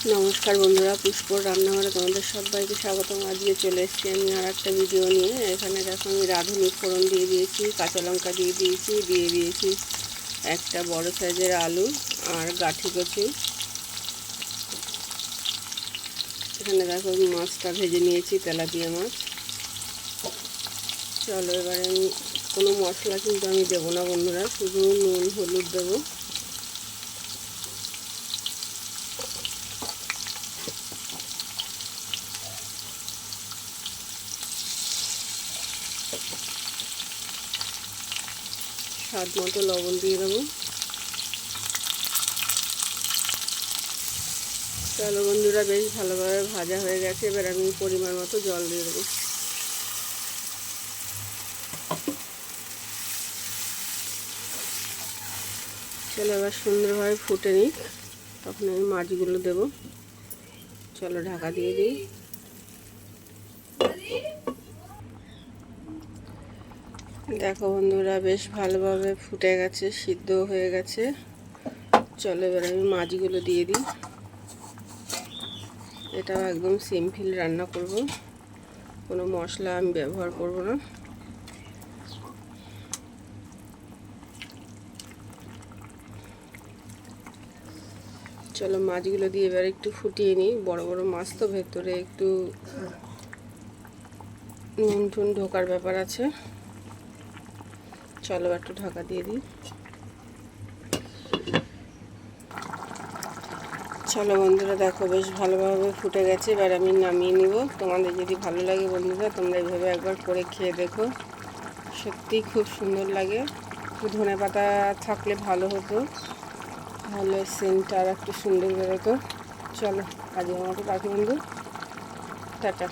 নমস্কার বন্ধুরা, পুষ্পর রান্নাঘরে তোমাদের সবাইকে স্বাগতম। আজকে চলে এসেছি আমি আর একটা ভিডিও নিয়ে। এখানে দেখো আমি রাঁধুনি ফোড়ন দিয়ে দিয়েছি, কাঁচা লঙ্কা দিয়ে দিয়েছি একটা বড় সাইজের আলু আর গাঠি কচু। এখানে দেখো মাছটা ভেজে নিয়েছি, তেলাপিয়া মাছ। চলো এবারে আমি কোনো মশলা কিন্তু আমি দেবো না বন্ধুরা, শুধু নুন হলুদ দেবো। স্বাদ মতো লবণ দিয়ে দেবো। চলো বন্ধুরা, বেশ ভালোভাবে ভাজা হয়ে গেছে। এবার আমি পরিমাণ মতো জল দিয়ে দেবো। চলো এবার সুন্দরভাবে ফুটে নিই, তখন আমি মাছগুলো দেবো। চলো ঢাকা দিয়ে দিই। দেখো বন্ধুরা, বেশ ভালোভাবে ফুটে গেছে, সিদ্ধ হয়ে গেছে। চলো এবার আমি মাছগুলো দিয়ে দিই। এটাও একদম সিম্পল রান্না করব, কোনো মশলা আমি ব্যবহার করব না। চলো মাছগুলো দিয়ে এবার একটু ফুটিয়ে নিই। বড় বড় মাছ তো, ভেতরে একটু নুন টুন ঢোকার ব্যাপার আছে। চলো একটু ঢাকা দিয়ে দিই। চলো বন্ধুরা, দেখো বেশ ভালোভাবে ফুটে গেছে। এবার আমি নামিয়ে নিব। তোমাদের যদি ভালো লাগে বন্ধুরা, তোমরা এইভাবে একবার করে খেয়ে দেখো, সত্যিই খুব সুন্দর লাগে। একটু ধনেপাতা থাকলে ভালো হতো, তাহলে সেন্টটা আর একটু সুন্দর বেরোতো। চলো আজকের মতো রাখি বন্ধু, টাটা।